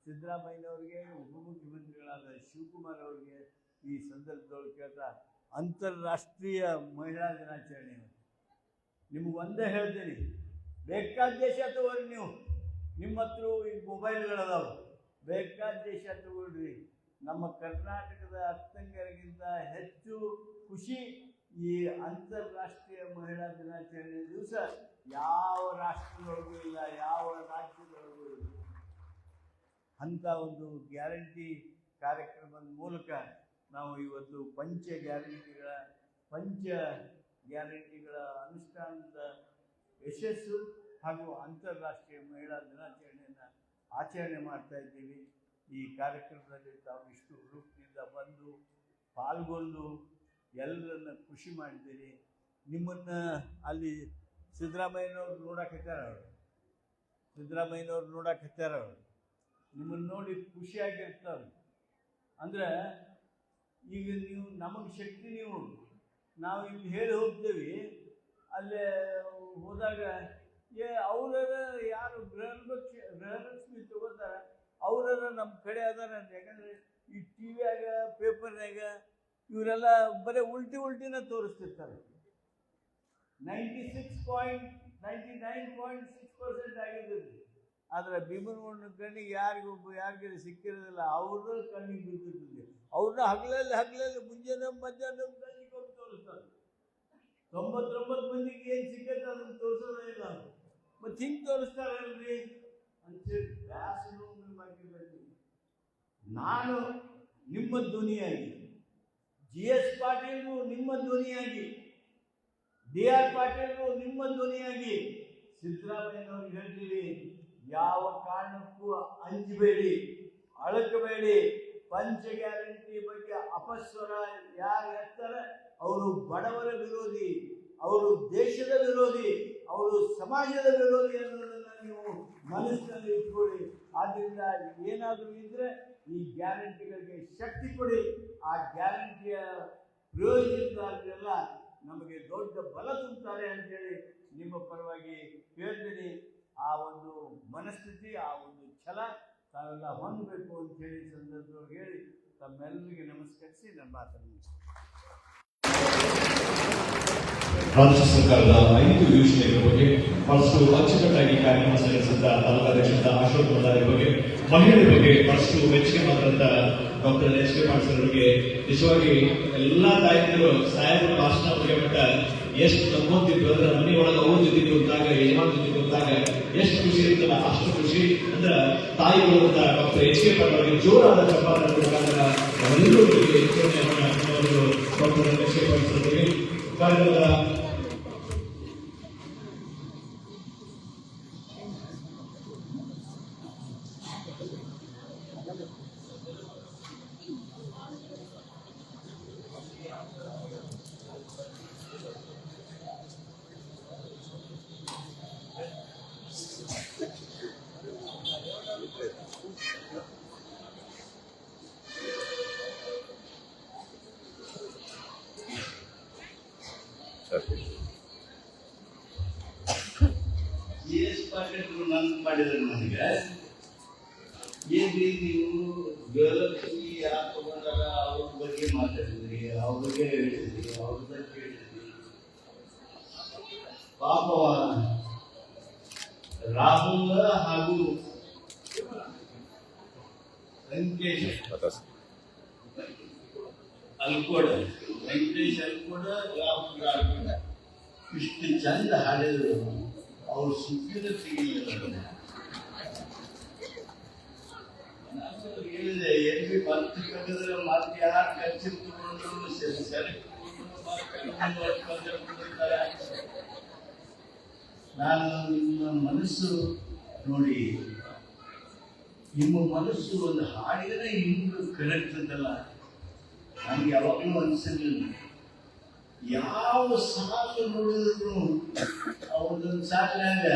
[SPEAKER 1] ಸಿದ್ದರಾಮಯ್ಯನವರಿಗೆ, ಉಪಮುಖ್ಯಮಂತ್ರಿಗಳಾದ ಶಿವಕುಮಾರ್ ಅವರಿಗೆ ಈ ಸಂದರ್ಭದೊಳಗೆ ಕೇಳ್ತಾ, ಅಂತಾರಾಷ್ಟ್ರೀಯ ಮಹಿಳಾ ದಿನಾಚರಣೆ ನಿಮಗೆ ಒಂದೇ ಹೇಳ್ತೀನಿ, ಬೇಕಾದ ದೇಶ ತಗೊಳ್ರಿ. ನೀವು ನಿಮ್ಮ ಹತ್ರ ಈ ಮೊಬೈಲ್ಗಳದಾವೆ, ಬೇಕಾದ ದೇಶ ತಗೊಳ್ರಿ. ನಮ್ಮ ಕರ್ನಾಟಕದ ಅಕ್ಕಂಗರಿಗಿಂತ ಹೆಚ್ಚು ಖುಷಿ ಈ ಅಂತಾರಾಷ್ಟ್ರೀಯ ಮಹಿಳಾ ದಿನಾಚರಣೆ ದಿವಸ ಯಾವ ರಾಷ್ಟ್ರದೊಳಗೂ ಇಲ್ಲ, ಯಾವ ರಾಜ್ಯದೊಳಗೂ ಇಲ್ಲ. ಅಂಥ ಒಂದು ಗ್ಯಾರಂಟಿ ಕಾರ್ಯಕ್ರಮದ ಮೂಲಕ ನಾವು ಇವತ್ತು ಪಂಚ ಗ್ಯಾರಂಟಿಗಳ ಅನುಷ್ಠಾನದ ಯಶಸ್ಸು ಹಾಗೂ ಅಂತಾರಾಷ್ಟ್ರೀಯ ಮಹಿಳಾ ದಿನಾಚರಣೆಯನ್ನು ಆಚರಣೆ ಮಾಡ್ತಾ ಇದ್ದೀವಿ. ಈ ಕಾರ್ಯಕ್ರಮದಲ್ಲಿ ತಾವು ಇಷ್ಟು ರೂಪದಿಂದ ಬಂದು ಪಾಲ್ಗೊಂಡು ಎಲ್ಲರನ್ನ ಖುಷಿ ಮಾಡಿದ್ದೀರಿ. ನಿಮ್ಮನ್ನು ಅಲ್ಲಿ ಸಿದ್ದರಾಮಯ್ಯನವ್ರು ನೋಡಕತ್ತಾರ ಅವರು ನಿಮ್ಮನ್ನು ನೋಡಿ ಖುಷಿಯಾಗಿರ್ತಾರೆ. ಅಂದರೆ ಈಗ ನೀವು ನಮಗೆ ಶಕ್ತಿ, ನಾವು ಇಲ್ಲಿ ಹೇಳಿ ಹೋಗ್ತೇವೆ, ಅಲ್ಲೇ ಹೋದಾಗ ಅವರ ಯಾರು ಗೃಹಲಕ್ಷ್ಮಿ ತಗೋತಾರೆ ಅವರ ನಮ್ಮ ಕಡೆ ಅದಾರ ಅಂತ. ಯಾಕಂದರೆ ಈ ಟಿ ವಿಯಾಗ ಪೇಪರ್ನಾಗ ಇವರೆಲ್ಲ ಬರೀ ಉಲ್ಟಿನ ತೋರಿಸ್ತಿರ್ತಾರೆ. 99.6% ಆಗಿರ್ತದೆ. ಆದರೆ ಭೀಮನಗೌಡನ ಕಣ್ಣಿಗೆ ಯಾರಿಗೂ ಸಿಕ್ಕಿರೋದಿಲ್ಲ, ಅವ್ರ ಕಣ್ಣಿಗೆ ಬಿದ್ದಿರ್ತದೆ. ಅವ್ರನ್ನ ಹಗಲಲ್ಲಿ ಮುಂಜಾನೆ ಮಧ್ಯಾಹ್ನ ಕಣ್ಣಿಗೆ ಹೋಗಿ ತೋರಿಸ್ತಾರೆ. 99 ಮಂದಿಗೆ ಏನು ಸಿಕ್ಕತ್ತೆ ಅದನ್ನು ತೋರಿಸೋದೇ ಇಲ್ಲ. ಮತ್ತು ಹಿಂಗೆ ತೋರಿಸ್ತಾರಲ್ರಿ ಅಂತೇಳಿ ಬ್ಯಾಸರು ಮಾಡಿರ್ಬೇಕು. ನಾನು ನಿಮ್ಮ ಧ್ವನಿಯಾಗಿ, GS ಪಾಟೀಲ್ರು ನಿಮ್ಮ ಧ್ವನಿಯಾಗಿ, DR ಪಾಟೀಲ್ರು ನಿಮ್ಮ ಧ್ವನಿಯಾಗಿ ಸಿದ್ದರಾಮಯ್ಯನವ್ರಿಗೆ ಹೇಳ್ತೀವಿ, ಯಾವ ಕಾರಣಕ್ಕೂ ಅಂಜಬೇಡಿ, ಅಳಕಬೇಡಿ. ಪಂಚ ಗ್ಯಾರಂಟಿ ಬಗ್ಗೆ ಅಪಸ್ವರ ಯಾರು ಎತ್ತಾರೆ ಅವರು ಬಡವರ ವಿರೋಧಿ, ಅವರು ದೇಶದ ವಿರೋಧಿ, ಅವರು ಸಮಾಜದ ವಿರೋಧಿ ಅನ್ನೋದನ್ನು ನೀವು ಮನಸ್ಸಿನಲ್ಲಿ ಇಟ್ಕೊಳ್ಳಿ. ಆದ್ದರಿಂದ ಏನಾದರೂ ಇದ್ದರೆ ಈ ಗ್ಯಾರಂಟಿಗಳಿಗೆ ಶಕ್ತಿ ಕೊಡಿ. ಆ ಗ್ಯಾರಂಟಿಯ ಪ್ರಯೋಜನದಾರರೆಲ್ಲ ನಮಗೆ ದೊಡ್ಡ ಬಲ ತುಂಬುತ್ತಾರೆ ಅಂತೇಳಿ ನಿಮ್ಮ ಪರವಾಗಿ ಹೇಳ್ತೀನಿ. ಆ ಒಂದು ಮನಸ್ಥಿತಿ, ಆ ಒಂದು ಛಲ ತಾವೆಲ್ಲ ಹೊಂದಬೇಕು ಅಂತೇಳಿ ಸಂದರ್ಭದೊಳಗೆ ಹೇಳಿ ತಮ್ಮೆಲ್ಲರಿಗೆ ನಮಸ್ಕರಿಸಿ ನನ್ನ ಮಾತನ್ನು
[SPEAKER 2] ರಾಜ್ಯ ಸರ್ಕಾರದ 5 ಯೋಜನೆಗಳ ಬಗ್ಗೆ ಬಹಳಷ್ಟು ಅಚ್ಚುಕಟ್ಟಾಗಿ ಕಾರ್ಯಕ್ರಮ ನಡೆಸಿದ ತಾಲೂಕಾಧ್ಯಕ್ಷರಾದ ಅಶೋಕ್ ಮಲ್ಲಾರಿ ಬಗ್ಗೆ, ಮಹಿಳೆಯರ ಬಗ್ಗೆ ಬಹಳಷ್ಟು ಮೆಚ್ಚುಗೆ ಮಾತಾಡಿದ ಡಾಕ್ಟರ್ ಎಚ್ ಕೆ ಪಾಟೀಲ್ ಅವರಿಗೆ ನಿಜವಾಗಿ ಎಲ್ಲಾ ತಾಯಂದಿರು ಸಾಹೇಬರ ಭಾಷಣ ಬಗ್ಗೆ ಮಟ್ಟ ಎಷ್ಟು ನಮ್ಮೊಂದಿದ್ರು ಅಂದ್ರೆ ಮನೆ ಒಳಗೆ ಅವ್ರ ಜೊತೆ ಕೂತಾಗ ಯಜಮಾನ ಜೊತೆ ಕೂತಾಗ ಎಷ್ಟು ಖುಷಿ ಇರ್ತಲ್ಲ ಅಷ್ಟು ಖುಷಿ ಅಂದ್ರೆ ತಾಯಿಗಳು ಅಂತ ಡಾಕ್ಟರ್ ಎಚ್ ಕೆ ಪಾಟೀಲ್ ಅವರಿಗೆ ಜೋರಾದ ಚಪ್ಪಾಳೆ ನಾವೆಲ್ಲರೂ ಡಾಕ್ಟರ್ ಎಚ್ ಕೆ ಪಾಟೀಲ್ ಅವರಿಗೆ ಕಾರ್ಯದ
[SPEAKER 1] ಮಾಡಿದ್ರೆ ನನಗೆ ಏನ್ರಿ ನೀವು ಗೃಹಲಕ್ಷ್ಮಿ ಯಾಕೆ ತಗೊಂಡಾಗ ಅವ್ರ ಬಗ್ಗೆ ಮಾತಾಡಿದ್ರಿ, ಅವ್ರ ಬಗ್ಗೆ ಹೇಳಿದ್ರಿ, ಅವ್ರ ಬಗ್ಗೆ ಹೇಳಿದ್ರಿ. ಪಾಪ ರಾಹುಲ್ ಹಾಗೂ ವೆಂಕಟೇಶ್ ಅಲ್ಕೋಡ ರಾಹುಲ್ ಗಾಂಧಿ ಇಷ್ಟು ಚಂದ ಹಾಡಿದ್ರು. ಅವ್ರು ಸುದ್ದಿನ ತೆಗಿಲಿಲ್ಲ. ಹೇಳಿದೆ ಎಲ್ಲಿ ಮತ್ತೆ ಕಟ್ಟಿದ್ರೆ ಮತ್ತೆ ಯಾರು ಕಚ್ಚಿರ್ತಾರೆ. ನಾನು ನಿಮ್ಮ ಮನಸ್ಸು ನೋಡಿ, ನಿಮ್ಮ ಮನಸ್ಸು ಒಂದು ಹಾಡಿದ್ರೆ ಇನ್ನೂ ಕರೆಕ್ಟದಲ್ಲ. ನನಗೆ ಯಾವಾಗಲೂ ಅನಿಸಿರ್ಲಿಲ್ಲ. ಯಾವ ಸಾಲು ನೋಡಿದ್ರು ಅವ್ರದೊಂದು ಸಾಲಿನಾಗ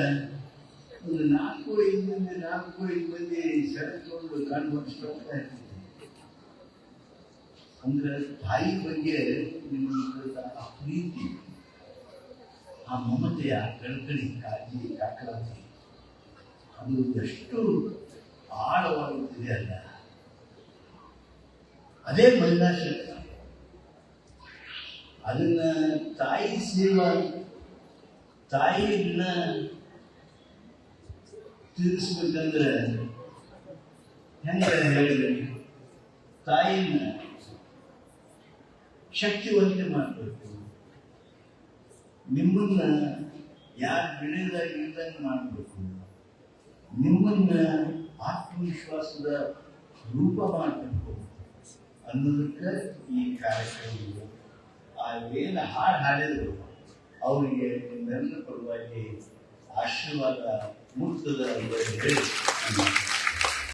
[SPEAKER 1] ಒಂದು 4-5 ಮಂದಿ ಸೆಳೆದುಕೊಂಡು ಕಂಡು ಹೋಗ್ತಾ ಇರ್ತೀನಿ. ಅಂದ್ರೆ ತಾಯಿ ಬಗ್ಗೆ ನಿಮಗೆ ಆ ಪ್ರೀತಿ, ಆ ಮಮತೆಯ ಕಳ್ಕಳಿ, ಕಾಳಜಿ, ಕಾಕಲಾತಿ ಅದು ಎಷ್ಟು ಆಳವಾಗುತ್ತಿದೆ ಅಲ್ಲ. ಅದೇ ಮಹಿಳಾ ಶಕ್ತಿ. ಅದನ್ನ ತಾಯಿ ಸೇವಾ, ತಾಯಿಯನ್ನ ತಿಳಿಸ್ಬೇಕಂದ್ರೆ ಹೆಂಗ ಹೇಳಿದ್ರೆ ತಾಯಿನ ಶಕ್ತಿವಂತೆ ಮಾಡಬೇಕು. ನಿಮ್ಮನ್ನ ಯಾರು ಬಿಡದಾಗಿಲ್ದಂಗೆ ಮಾಡಬೇಕು. ನಿಮ್ಮನ್ನ ಆತ್ಮವಿಶ್ವಾಸದ ರೂಪ ಮಾಡಬೇಕು ಅನ್ನೋದಕ್ಕೆ ಈ ಕಾರ್ಯಕ್ರಮ. ಏನು ಹಾಡು ಹಾಡಿದ್ರು ಅವರಿಗೆ ನಿಮ್ಮೆಲ್ಲ ಪರವಾಗಿ ಆಶೀರ್ವಾದ ಮುಕ್ತದ ಅಂತ ಹೇಳಿ